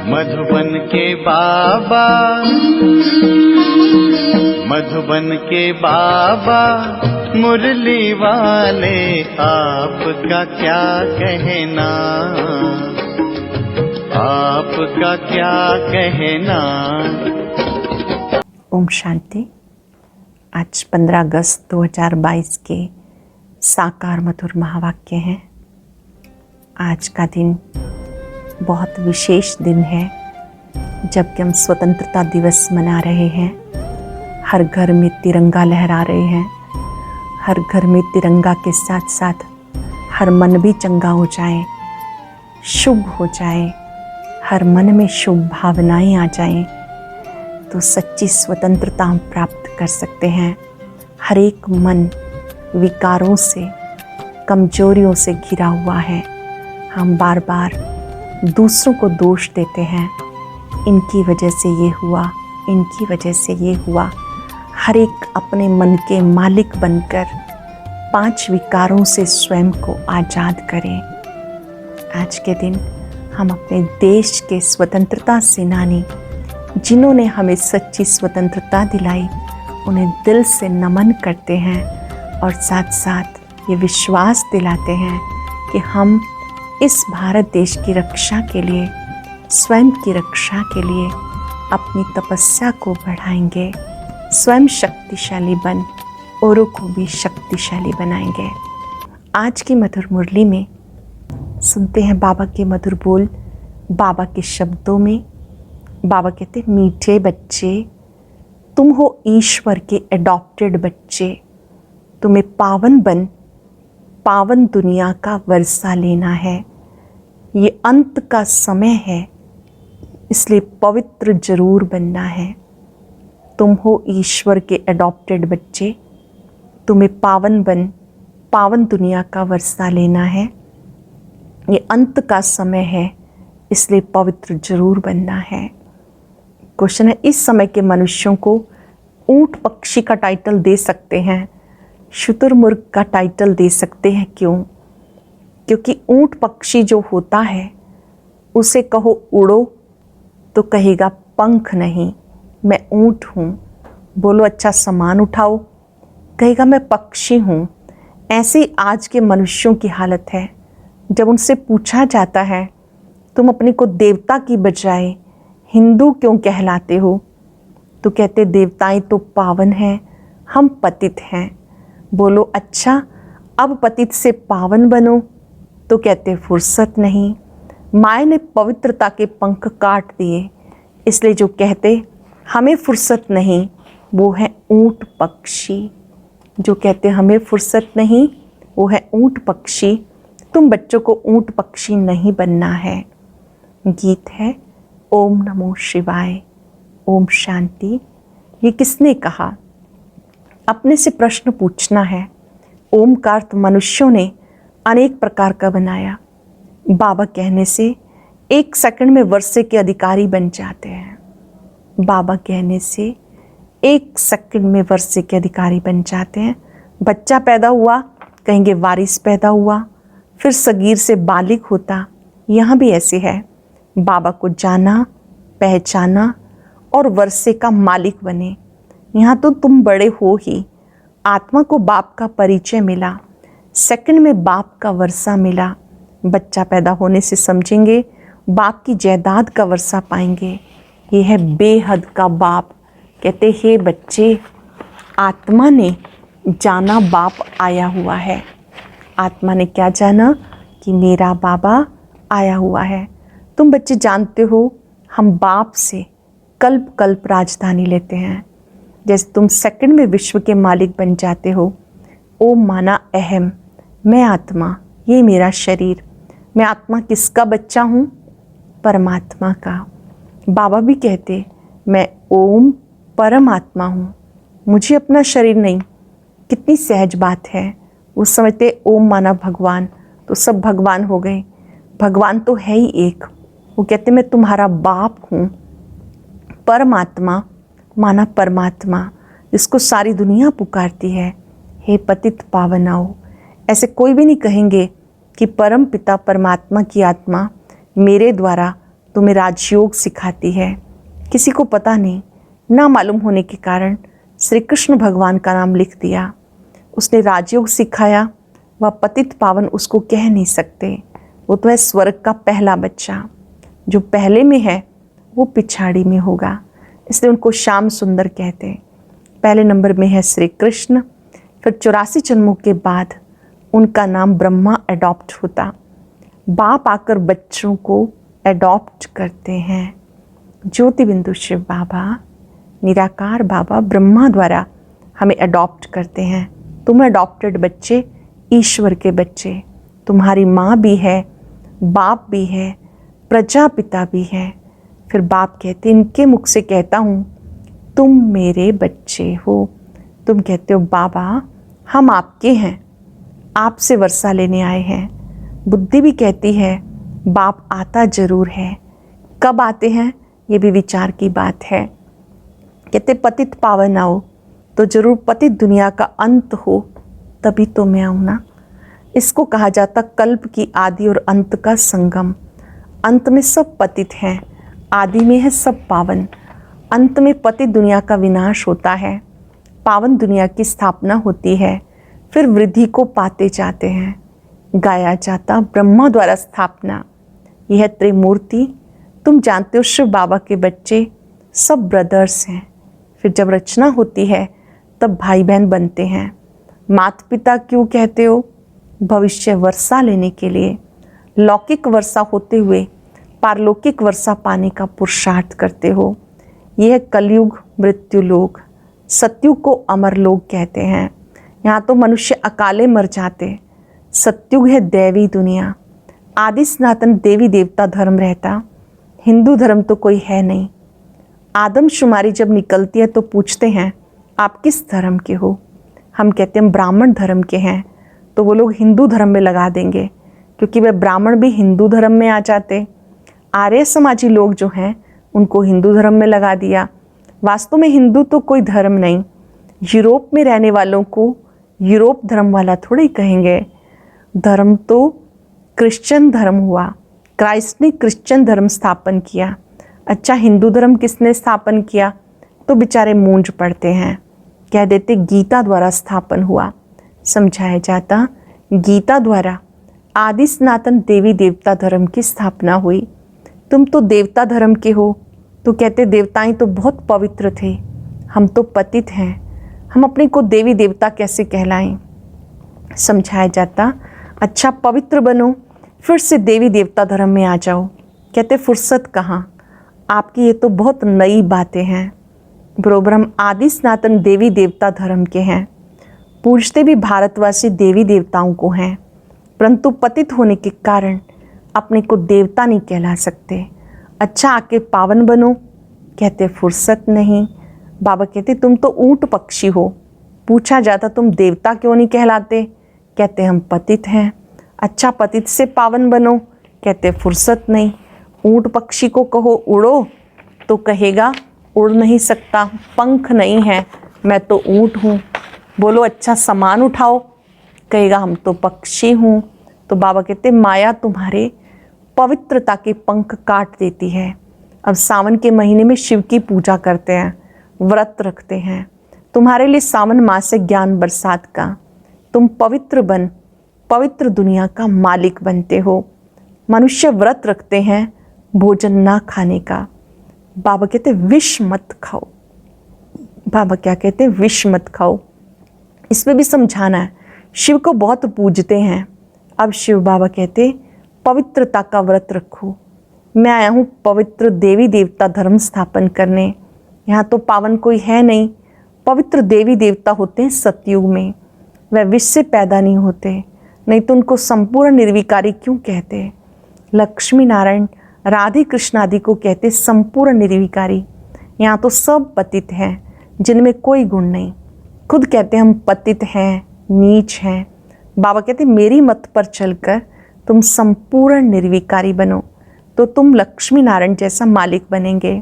मधुबन के बाबा, मधुबन के बाबा मुरली वाले, आपका क्या कहना, आपका क्या कहना। ओम शांति। आज 15 अगस्त 2022 के साकार मधुर महावाक्य हैं। आज का दिन बहुत विशेष दिन है, जबकि हम स्वतंत्रता दिवस मना रहे हैं। हर घर में तिरंगा लहरा रहे हैं। हर घर में तिरंगा के साथ साथ हर मन भी चंगा हो जाए, शुभ हो जाए, हर मन में शुभ भावनाएं आ जाएं, तो सच्ची स्वतंत्रता हम प्राप्त कर सकते हैं। हर एक मन विकारों से, कमजोरियों से घिरा हुआ है। हम बार बार दूसरों को दोष देते हैं, इनकी वजह से ये हुआ, इनकी वजह से ये हुआ। हर एक अपने मन के मालिक बनकर 5 विकारों से स्वयं को आज़ाद करें। आज के दिन हम अपने देश के स्वतंत्रता सेनानी, जिन्होंने हमें सच्ची स्वतंत्रता दिलाई, उन्हें दिल से नमन करते हैं और साथ साथ ये विश्वास दिलाते हैं कि हम इस भारत देश की रक्षा के लिए, स्वयं की रक्षा के लिए अपनी तपस्या को बढ़ाएंगे, स्वयं शक्तिशाली बन औरों को भी शक्तिशाली बनाएंगे। आज की मधुर मुरली में सुनते हैं बाबा के मधुर बोल। बाबा के शब्दों में बाबा कहते, मीठे बच्चे, तुम हो ईश्वर के एडॉप्टेड बच्चे, तुम्हें पावन बन पावन दुनिया का वर्षा लेना है। ये अंत का समय है, इसलिए पवित्र जरूर बनना है। तुम हो ईश्वर के एडॉप्टेड बच्चे, तुम्हें पावन बन पावन दुनिया का वर्षा लेना है। ये अंत का समय है, इसलिए पवित्र जरूर बनना है। क्वेश्चन है, इस समय के मनुष्यों को ऊंट पक्षी का टाइटल दे सकते हैं, शुतुरमुर्ग का टाइटल दे सकते हैं, क्यों? क्योंकि ऊंट पक्षी जो होता है, उसे कहो उड़ो तो कहेगा पंख नहीं, मैं ऊंट हूँ। बोलो अच्छा सामान उठाओ, कहेगा मैं पक्षी हूँ। ऐसे ही आज के मनुष्यों की हालत है। जब उनसे पूछा जाता है, तुम अपने को देवता की बजाय हिंदू क्यों कहलाते हो, तो कहते देवताएं तो पावन हैं, हम पतित हैं। बोलो अच्छा अब पतित से पावन बनो, तो कहते फुर्सत नहीं। माए ने पवित्रता के पंख काट दिए, इसलिए जो कहते हमें फुर्सत नहीं, वो है ऊंट पक्षी। जो कहते हमें फुर्सत नहीं, वो है ऊंट पक्षी। तुम बच्चों को ऊंट पक्षी नहीं बनना है। गीत है ओम नमो शिवाय, ओम शांति। ये किसने कहा? अपने से प्रश्न पूछना है। ओम का अर्थ मनुष्यों ने अनेक प्रकार का बनाया। बाबा कहने से 1 सेकंड में वर्षे के अधिकारी बन जाते हैं। बाबा कहने से 1 सेकंड में वर्षे के अधिकारी बन जाते हैं। बच्चा पैदा हुआ, कहेंगे वारिस पैदा हुआ, फिर सगीर से बालिग होता। यहाँ भी ऐसे है, बाबा को जाना, पहचाना और वर्षे का मालिक बने। यहाँ तो तुम बड़े हो ही। आत्मा को बाप का परिचय मिला, सेकंड में बाप का वर्षा मिला। बच्चा पैदा होने से समझेंगे बाप की जायदाद का वर्षा पाएंगे। ये है बेहद का बाप। कहते हे बच्चे, आत्मा ने जाना बाप आया हुआ है। आत्मा ने क्या जाना? कि मेरा बाबा आया हुआ है। तुम बच्चे जानते हो, हम बाप से कल्प कल्प राजधानी लेते हैं। जैसे तुम सेकंड में विश्व के मालिक बन जाते हो। ओम माना अहम, मैं आत्मा, ये मेरा शरीर। मैं आत्मा किसका बच्चा हूँ? परमात्मा का। बाबा भी कहते मैं ओम परमात्मा हूँ, मुझे अपना शरीर नहीं। कितनी सहज बात है। वो समझते ओम माना भगवान, तो सब भगवान हो गए। भगवान तो है ही एक। वो कहते मैं तुम्हारा बाप हूँ। परमात्मा माना परमात्मा, जिसको सारी दुनिया पुकारती है, हे पतित पावनाओ। ऐसे कोई भी नहीं कहेंगे कि परम पिता परमात्मा की आत्मा मेरे द्वारा तुम्हें राजयोग सिखाती है। किसी को पता नहीं, ना मालूम होने के कारण श्री कृष्ण भगवान का नाम लिख दिया। उसने राजयोग सिखाया, वह पतित पावन उसको कह नहीं सकते। वो तो है स्वर्ग का पहला बच्चा। जो पहले में है वो पिछाड़ी में होगा, इसलिए उनको श्याम सुंदर कहते हैं। पहले नंबर में है श्री कृष्ण, फिर 84 जन्मों के बाद उनका नाम ब्रह्मा एडॉप्ट होता। बाप आकर बच्चों को एडॉप्ट करते हैं। ज्योति बिंदु शिव बाबा, निराकार बाबा ब्रह्मा द्वारा हमें अडॉप्ट करते हैं। तुम अडॉप्टेड बच्चे, ईश्वर के बच्चे। तुम्हारी माँ भी है, बाप भी है, प्रजापिता भी है। फिर बाप कहते, इनके मुख से कहता हूँ तुम मेरे बच्चे हो। तुम कहते हो बाबा हम आपके हैं, आपसे वर्षा लेने आए हैं। बुद्धि भी कहती है बाप आता जरूर है। कब आते हैं ये भी विचार की बात है। कहते पतित पावन आओ, तो जरूर पतित दुनिया का अंत हो तभी तो मैं आऊँ ना। इसको कहा जाता कल्प की आदि और अंत का संगम। अंत में सब पतित हैं, आदि में है सब पावन। अंत में पतित दुनिया का विनाश होता है, पावन दुनिया की स्थापना होती है। फिर वृद्धि को पाते जाते हैं। गाया जाता ब्रह्मा द्वारा स्थापना। यह त्रिमूर्ति, तुम जानते हो शिव बाबा के बच्चे सब ब्रदर्स हैं। फिर जब रचना होती है तब भाई बहन बनते हैं। माता पिता क्यों कहते हो? भविष्य वर्षा लेने के लिए। लौकिक वर्षा होते हुए पारलौकिक वर्षा पाने का पुरुषार्थ करते हो। यह कलयुग मृत्यु लोक, सतयुग को अमर लोक कहते हैं। यहाँ तो मनुष्य अकाले मर जाते। सतयुग है दैवी दुनिया। आदि सनातन देवी देवता धर्म रहता। हिंदू धर्म तो कोई है नहीं। आदमशुमारी जब निकलती है तो पूछते हैं आप किस धर्म के हो? हम कहते हैं ब्राह्मण धर्म के हैं, तो वो लोग हिंदू धर्म में लगा देंगे, क्योंकि वे ब्राह्मण भी हिंदू धर्म में आ जाते। आर्य समाजी लोग जो हैं उनको हिंदू धर्म में लगा दिया। वास्तव में हिंदू तो कोई धर्म नहीं। यूरोप में रहने वालों को यूरोप धर्म वाला थोड़े ही कहेंगे। धर्म तो क्रिश्चियन धर्म हुआ। क्राइस्ट ने क्रिश्चियन धर्म स्थापन किया। अच्छा, हिंदू धर्म किसने स्थापन किया? तो बेचारे मूंज पड़ते हैं, कह देते गीता द्वारा स्थापन हुआ। समझाया जाता गीता द्वारा आदि सनातन देवी देवता धर्म की स्थापना हुई। तुम तो देवता धर्म के हो, तो कहते देवताएं तो बहुत पवित्र थे, हम तो पतित हैं, हम अपने को देवी देवता कैसे कहलाएं? समझाया जाता अच्छा पवित्र बनो, फिर से देवी देवता धर्म में आ जाओ। कहते फुर्सत कहाँ, आपकी ये तो बहुत नई बातें हैं। बरोबर हम आदि सनातन देवी देवता धर्म के हैं। पूजते भी भारतवासी देवी देवताओं को हैं, परंतु पतित होने के कारण अपने को देवता नहीं कहला सकते। अच्छा आके पावन बनो, कहते फुर्सत नहीं। बाबा कहते तुम तो ऊंट पक्षी हो। पूछा जाता तुम देवता क्यों नहीं कहलाते? कहते हम पतित हैं। अच्छा पतित से पावन बनो, कहते फुर्सत नहीं। ऊंट पक्षी को कहो उड़ो, तो कहेगा उड़ नहीं सकता, पंख नहीं है, मैं तो ऊंट हूँ। बोलो अच्छा सामान उठाओ, कहेगा हम तो पक्षी हूँ। तो बाबा कहते माया तुम्हारे पवित्रता के पंख काट देती है। अब सावन के महीने में शिव की पूजा करते हैं, व्रत रखते हैं। तुम्हारे लिए सावन मास है ज्ञान बरसात का। तुम पवित्र बन पवित्र दुनिया का मालिक बनते हो। मनुष्य व्रत रखते हैं भोजन ना खाने का। बाबा कहते विष मत खाओ। बाबा क्या कहते हैं? विष मत खाओ। इसमें भी समझाना है, शिव को बहुत पूजते हैं। अब शिव बाबा कहते पवित्रता का व्रत रखो। मैं आया हूँ पवित्र देवी देवता धर्म स्थापन करने। यहाँ तो पावन कोई है नहीं। पवित्र देवी देवता होते हैं सतयुग में, वह विष से पैदा नहीं होते, नहीं तो उनको संपूर्ण निर्विकारी क्यों कहते? लक्ष्मी नारायण राधे कृष्ण आदि को कहते संपूर्ण निर्विकारी। यहाँ तो सब पतित हैं जिनमें कोई गुण नहीं। खुद कहते हम पतित हैं, नीच हैं। बाबा कहते मेरी मत पर चलकर तुम संपूर्ण निर्विकारी बनो, तो तुम लक्ष्मी नारायण जैसा मालिक बनेंगे।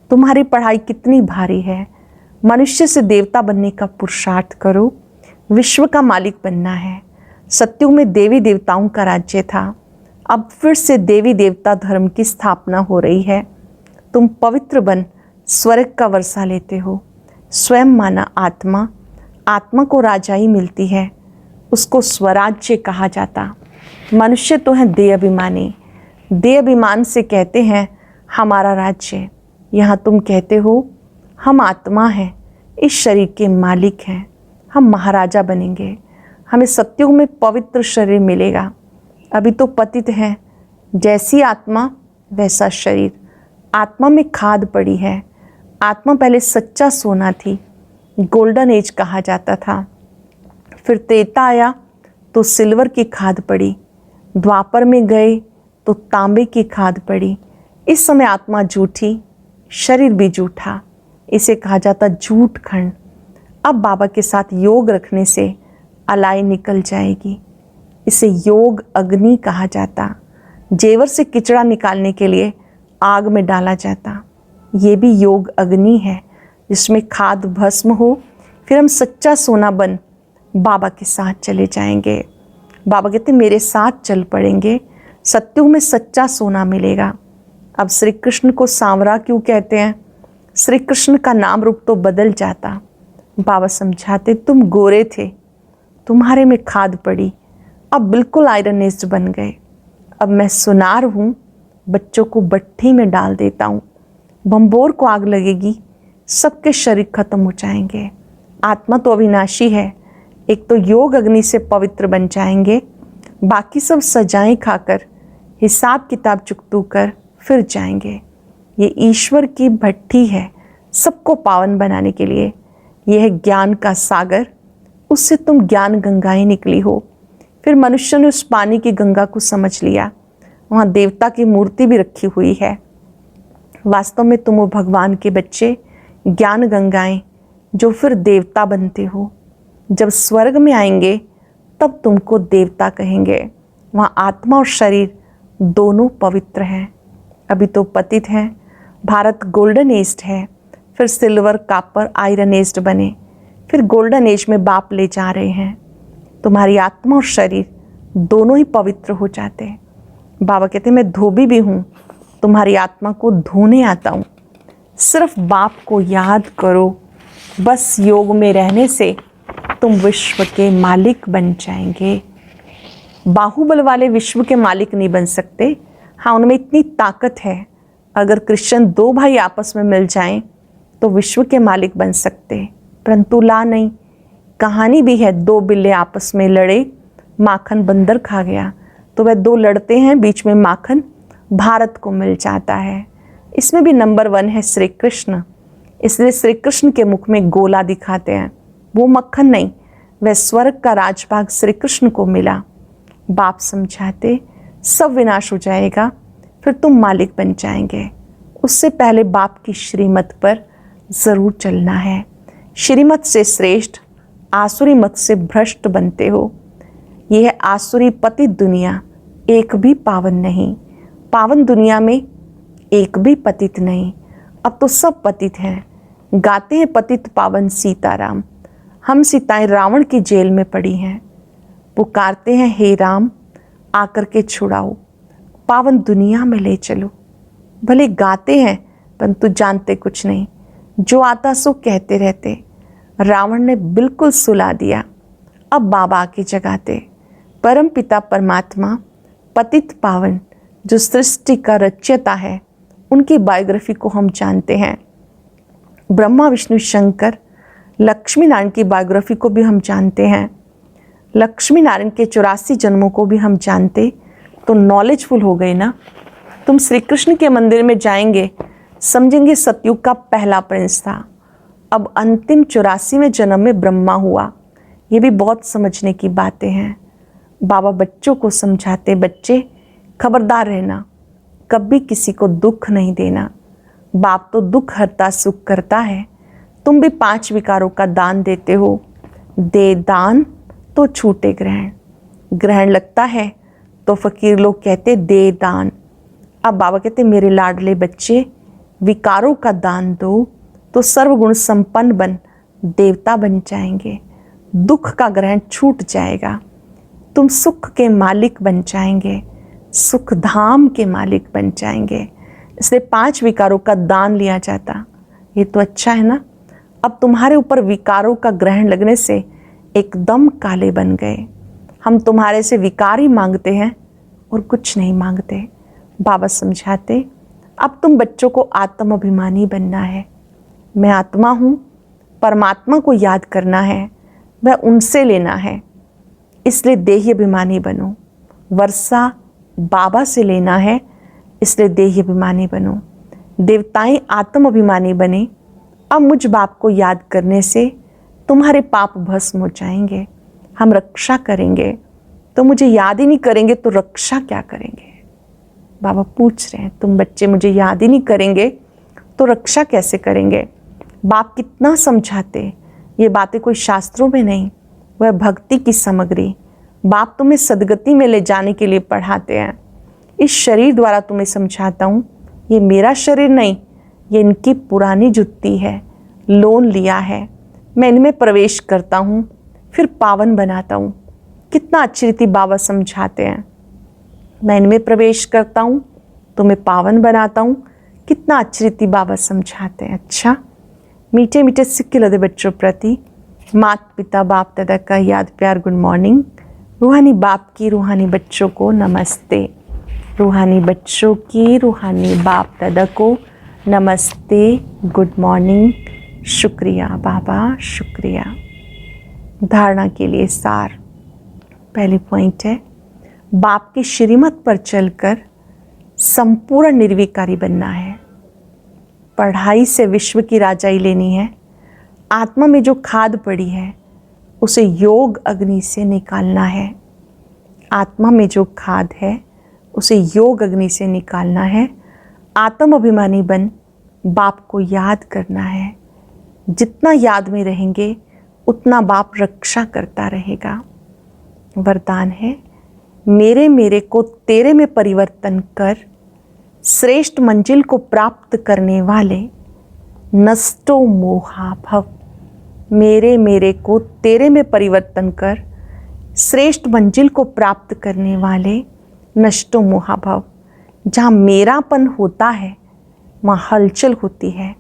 तुम्हारी पढ़ाई कितनी भारी है। मनुष्य से देवता बनने का पुरुषार्थ करो, विश्व का मालिक बनना है। सत्युग में देवी देवताओं का राज्य था। अब फिर से देवी देवता धर्म की स्थापना हो रही है। तुम पवित्र बन स्वर्ग का वर्षा लेते हो। स्वयं माना आत्मा, आत्मा को राजाई मिलती है, उसको स्वराज्य कहा जाता। मनुष्य तो है देह अभिमानी, देह अभिमान से कहते हैं हमारा राज्य। यहाँ तुम कहते हो हम आत्मा हैं, इस शरीर के मालिक हैं, हम महाराजा बनेंगे, हमें सत्युग में पवित्र शरीर मिलेगा। अभी तो पतित हैं, जैसी आत्मा वैसा शरीर। आत्मा में खाद पड़ी है। आत्मा पहले सच्चा सोना थी, गोल्डन एज कहा जाता था। फिर त्रेता आया तो सिल्वर की खाद पड़ी, द्वापर में गए तो तांबे की खाद पड़ी। इस समय आत्मा झूठी, शरीर भी झूठा, इसे कहा जाता झूठ खंड। अब बाबा के साथ योग रखने से अलाई निकल जाएगी, इसे योग अग्नि कहा जाता। जेवर से किचड़ा निकालने के लिए आग में डाला जाता, ये भी योग अग्नि है, जिसमें खाद भस्म हो। फिर हम सच्चा सोना बन बाबा के साथ चले जाएंगे। बाबा कहते मेरे साथ चल पड़ेंगे, सत्युग में सच्चा सोना मिलेगा। अब श्री कृष्ण को सांवरा क्यों कहते हैं? श्री कृष्ण का नाम रूप तो बदल जाता। बाबा समझाते तुम गोरे थे, तुम्हारे में खाद पड़ी, अब बिल्कुल आयरनिस्ट बन गए। अब मैं सुनार हूँ, बच्चों को भट्ठी में डाल देता हूँ, बम्बोर को आग लगेगी, सबके शरीर खत्म हो जाएंगे। आत्मा तो अविनाशी है। एक तो योग अग्नि से पवित्र बन जाएंगे, बाकी सब सजाएं खाकर हिसाब किताब चुकतू कर फिर जाएंगे। ये ईश्वर की भट्ठी है सबको पावन बनाने के लिए। यह है ज्ञान का सागर, उससे तुम ज्ञान गंगाएं निकली हो। फिर मनुष्य ने उस पानी की गंगा को समझ लिया, वहाँ देवता की मूर्ति भी रखी हुई है। वास्तव में तुम हो भगवान के बच्चे, ज्ञान गंगाएं, जो फिर देवता बनते हो। जब स्वर्ग में आएंगे तब तुमको देवता कहेंगे। वहाँ आत्मा और शरीर दोनों पवित्र हैं। अभी तो पतित हैं। भारत गोल्डन एज है, फिर सिल्वर कापर आयरन एज बने, फिर गोल्डन एज में बाप ले जा रहे हैं। तुम्हारी आत्मा और शरीर दोनों ही पवित्र हो जाते हैं। बाबा कहते हैं मैं धोबी भी हूँ, तुम्हारी आत्मा को धोने आता हूँ। सिर्फ बाप को याद करो, बस योग में रहने से तुम विश्व के मालिक बन जाएंगे। बाहुबल वाले विश्व के मालिक नहीं बन सकते। हाँ, उनमें इतनी ताकत है, अगर कृष्ण दो भाई आपस में मिल जाएं तो विश्व के मालिक बन सकते, परंतु ला नहीं। कहानी भी है, दो बिल्ले आपस में लड़े, माखन बंदर खा गया, तो वह दो लड़ते हैं, बीच में माखन भारत को मिल जाता है। इसमें भी नंबर 1 है श्री कृष्ण, इसलिए श्री कृष्ण के मुख में गोला दिखाते हैं, वो मक्खन नहीं, वह स्वर्ग का राजभाग श्री कृष्ण को मिला। बाप समझाते सब विनाश हो जाएगा, फिर तुम मालिक बन जाएंगे। उससे पहले बाप की श्रीमत पर जरूर चलना है। श्रीमत से श्रेष्ठ आसुरी मत से भ्रष्ट बनते हो। यह है आसुरी पतित दुनिया, एक भी पावन नहीं। पावन दुनिया में एक भी पतित नहीं। अब तो सब पतित हैं। गाते हैं पतित पावन सीताराम। हम सीताएं रावण की जेल में पड़ी हैं। पुकारते हैं हे राम आकर के छुड़ाओ, पावन दुनिया में ले चलो। भले गाते हैं परंतु जानते कुछ नहीं, जो आता सो कहते रहते। रावण ने बिल्कुल सुला दिया। अब बाबा आके जगाते। परम पिता परमात्मा पतित पावन जो सृष्टि का रचयिता है, उनकी बायोग्राफी को हम जानते हैं। ब्रह्मा विष्णु शंकर लक्ष्मी नारायण की बायोग्राफी को भी हम जानते हैं। लक्ष्मी नारायण के 84 जन्मों को भी हम जानते, तो नॉलेजफुल हो गए ना। तुम श्री कृष्ण के मंदिर में जाएंगे, समझेंगे सतयुग का पहला प्रिंस था, अब अंतिम 84वें जन्म में ब्रह्मा हुआ। ये भी बहुत समझने की बातें हैं। बाबा बच्चों को समझाते, बच्चे खबरदार रहना, कभी किसी को दुख नहीं देना। बाप तो दुख हरता सुख करता है। तुम भी 5 विकारों का दान देते हो। दे दान तो छूटे ग्रहण, ग्रहण लगता है तो फकीर लोग कहते दे दान। अब बाबा कहते मेरे लाडले बच्चे, विकारों का दान दो तो सर्वगुण संपन्न बन देवता बन जाएंगे। दुख का ग्रहण छूट जाएगा, तुम सुख के मालिक बन जाएंगे। सुख धाम के मालिक बन जाएंगे। इसलिए 5 विकारों का दान लिया जाता, ये तो अच्छा है ना। अब तुम्हारे ऊपर विकारों का ग्रहण लगने से एकदम काले बन गए। हम तुम्हारे से विकार ही मांगते हैं और कुछ नहीं मांगते। बाबा समझाते, अब तुम बच्चों को आत्म अभिमानी बनना है। मैं आत्मा हूँ, परमात्मा को याद करना है, वह उनसे लेना है, इसलिए देही अभिमानी बनो। वर्षा बाबा से लेना है, इसलिए देही अभिमानी बनो। देवताएं आत्म अभिमानी बने। अब मुझ बाप को याद करने से तुम्हारे पाप भस्म हो जाएंगे। हम रक्षा करेंगे, तो मुझे याद ही नहीं करेंगे तो रक्षा क्या करेंगे। बाबा पूछ रहे हैं, तुम बच्चे मुझे याद ही नहीं करेंगे तो रक्षा कैसे करेंगे। बाप कितना समझाते, ये बातें कोई शास्त्रों में नहीं, वह भक्ति की सामग्री। बाप तुम्हें सदगति में ले जाने के लिए पढ़ाते हैं। इस शरीर द्वारा तुम्हें समझाता हूँ, ये मेरा शरीर नहीं, ये इनकी पुरानी जुत्ती है, लोन लिया है। मैं इनमें प्रवेश करता हूँ, फिर पावन बनाता हूँ। कितना अच्छी रीति बाबा समझाते हैं। मैं इनमें प्रवेश करता हूँ, तुम्हें पावन बनाता हूँ। कितना अच्छी रीति बाबा समझाते हैं। अच्छा, मीठे मीठे सिक्के लदे बच्चों प्रति माता पिता बाप दादा का याद प्यार गुड मॉर्निंग। रूहानी बाप की रूहानी बच्चों को नमस्ते। रूहानी बच्चों की रूहानी बाप दादा को नमस्ते, गुड मॉर्निंग। शुक्रिया बाबा, शुक्रिया। धारणा के लिए सार। पहली पॉइंट है, बाप की श्रीमत पर चलकर संपूर्ण निर्विकारी बनना है। पढ़ाई से विश्व की राजाई लेनी है। आत्मा में जो खाद पड़ी है उसे योग अग्नि से निकालना है। आत्मा में जो खाद है उसे योग अग्नि से निकालना है। आत्म अभिमानी बन बाप को याद करना है। जितना याद में रहेंगे उतना बाप रक्षा करता रहेगा। वरदान है, मेरे मेरे को तेरे में परिवर्तन कर, श्रेष्ठ मंजिल को प्राप्त करने वाले नष्टो मोहा भव। मेरे मेरे को तेरे में परिवर्तन कर, श्रेष्ठ मंजिल को प्राप्त करने वाले नष्टो मोहा भव। जहाँ मेरापन होता है वहाँ हलचल होती है।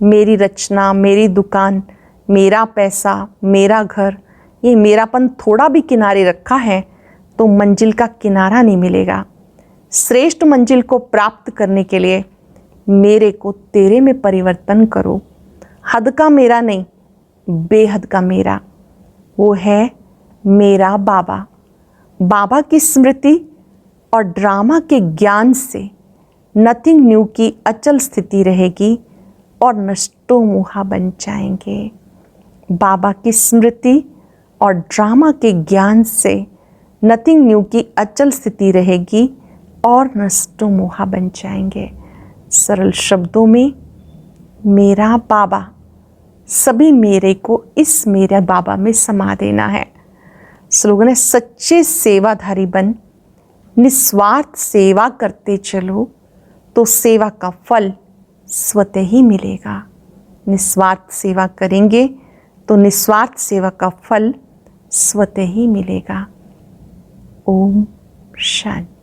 मेरी रचना, मेरी दुकान, मेरा पैसा, मेरा घर, ये मेरापन थोड़ा भी किनारे रखा है तो मंजिल का किनारा नहीं मिलेगा। श्रेष्ठ मंजिल को प्राप्त करने के लिए मेरे को तेरे में परिवर्तन करो। हद का मेरा नहीं, बेहद का मेरा, वो है मेरा बाबा। बाबा की स्मृति और ड्रामा के ज्ञान से नथिंग न्यू की अचल स्थिति रहेगी और नष्टो मोहा बन जाएंगे। बाबा की स्मृति और ड्रामा के ज्ञान से नथिंग न्यू की अचल स्थिति रहेगी और नष्टो मोहा बन जाएंगे। सरल शब्दों में, मेरा बाबा, सभी मेरे को इस मेरे बाबा में समा देना है। स्लोगन है, सच्चे सेवाधारी बन, निस्वार्थ सेवा करते चलो तो सेवा का फल स्वतः ही मिलेगा। निस्वार्थ सेवा करेंगे तो निस्वार्थ सेवा का फल स्वतः ही मिलेगा। ओम शांति।